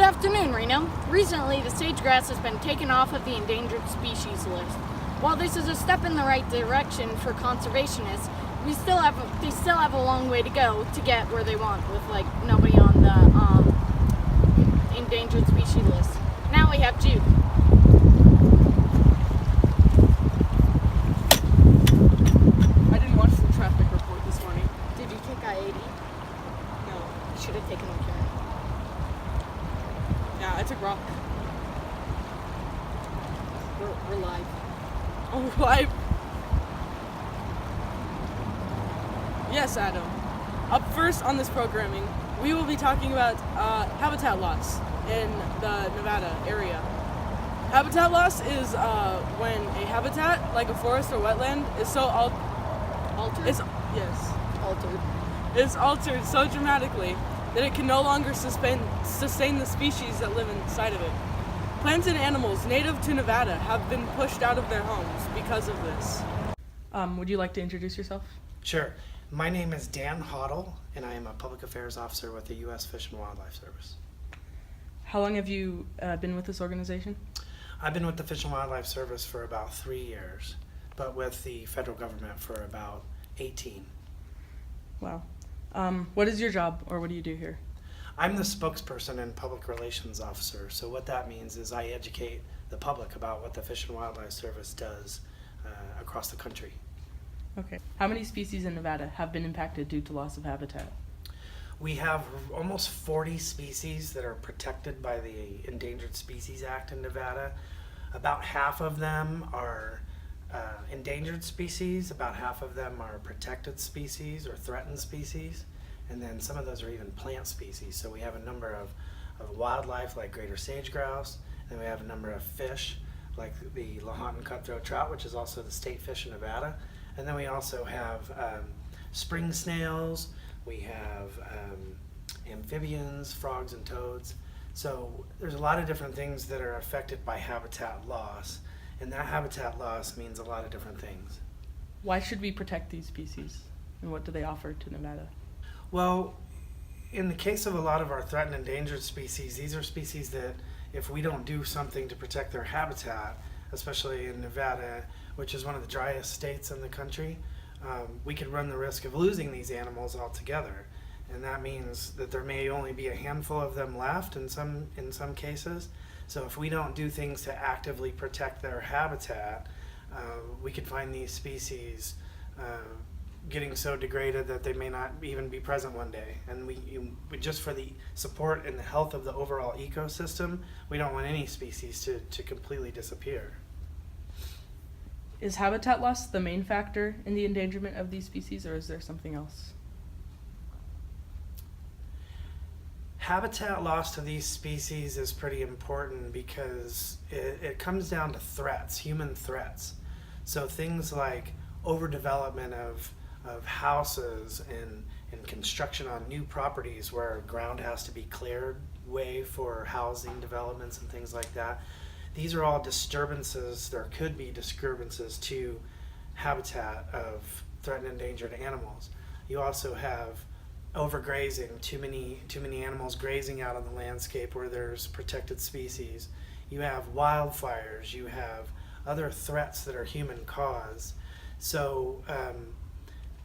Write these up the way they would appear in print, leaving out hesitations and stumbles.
afternoon, Reno. Recently, the sage-grouse has been taken off of the endangered species list. While this is a step in the right direction for conservationists, they still have a long way to go to get where they want, with nobody on the endangered species list. Now we have Jude. I didn't watch the traffic report this morning. Did you take I-80? No. You should have taken McCarran. Yeah, I took Rock. We're live. Oh, live. Yes, Adam. Up first on this programming, we will be talking about habitat loss in the Nevada area. Habitat loss is when a habitat, like a forest or wetland, is so Altered? altered. It's altered so dramatically that it can no longer sustain the species that live inside of it. Plants and animals native to Nevada have been pushed out of their homes because of this. Would you like to introduce yourself? Sure. My name is Dan Hoddle, and I am a public affairs officer with the U.S. Fish and Wildlife Service. How long have you been with this organization? I've been with the Fish and Wildlife Service for about 3 years, but with the federal government for about 18. Wow. What is your job, or what do you do here? I'm the spokesperson and public relations officer, so what that means is I educate the public about what the Fish and Wildlife Service does across the country. Okay. How many species in Nevada have been impacted due to loss of habitat? We have almost 40 species that are protected by the Endangered Species Act in Nevada. About half of them are endangered species, about half of them are protected species or threatened species, and then some of those are even plant species. So we have a number of wildlife like greater sage grouse, and we have a number of fish like the Lahontan cutthroat trout, which is also the state fish in Nevada. And then we also have spring snails, we have amphibians, frogs and toads. So there's a lot of different things that are affected by habitat loss, and that habitat loss means a lot of different things. Why should we protect these species, and what do they offer to Nevada? Well, in the case of a lot of our threatened endangered species, these are species that if we don't do something to protect their habitat, especially in Nevada, which is one of the driest states in the country, we could run the risk of losing these animals altogether. And that means that there may only be a handful of them left in some cases. So if we don't do things to actively protect their habitat, we could find these species getting so degraded that they may not even be present one day. And we just for the support and the health of the overall ecosystem, we don't want any species to completely disappear. Is habitat loss the main factor in the endangerment of these species, or is there something else? Habitat loss to these species is pretty important because it comes down to threats, human threats. So things like overdevelopment of houses and construction on new properties where ground has to be cleared way for housing developments and things like that. These are all disturbances, there could be disturbances to habitat of threatened and endangered animals. You also have overgrazing, too many animals grazing out on the landscape where there's protected species. You have wildfires, you have other threats that are human caused. So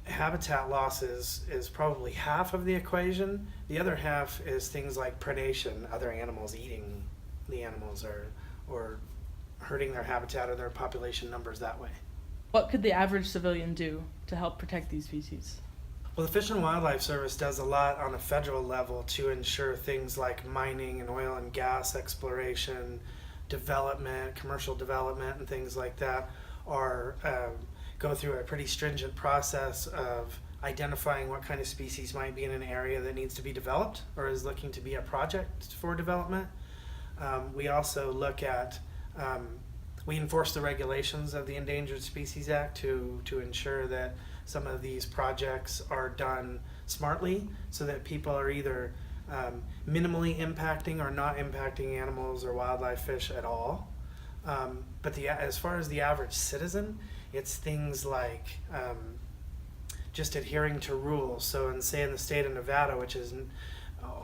habitat loss is probably half of the equation. The other half is things like predation, other animals eating the animals or hurting their habitat or their population numbers that way. What could the average civilian do to help protect these species? Well, the Fish and Wildlife Service does a lot on a federal level to ensure things like mining and oil and gas exploration, development, commercial development, and things like that are go through a pretty stringent process of identifying what kind of species might be in an area that needs to be developed or is looking to be a project for development. We also look at, we enforce the regulations of the Endangered Species Act to ensure that some of these projects are done smartly so that people are either minimally impacting or not impacting animals or wildlife, fish at all. But as far as the average citizen, it's things like just adhering to rules. So in the state of Nevada, which is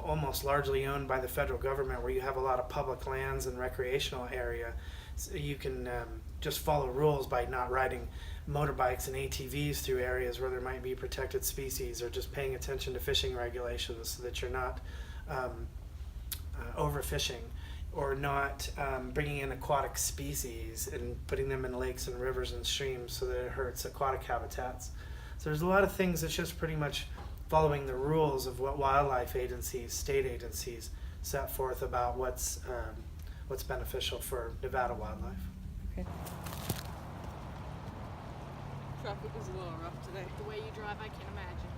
almost largely owned by the federal government, where you have a lot of public lands and recreational area. So you can just follow rules by not riding motorbikes and ATVs through areas where there might be protected species, or just paying attention to fishing regulations so that you're not overfishing, or not bringing in aquatic species and putting them in lakes and rivers and streams so that it hurts aquatic habitats. So there's a lot of things that's just pretty much following the rules of what wildlife agencies, state agencies set forth about what's beneficial for Nevada wildlife. Okay. Traffic is a little rough today. The way you drive, I can't imagine.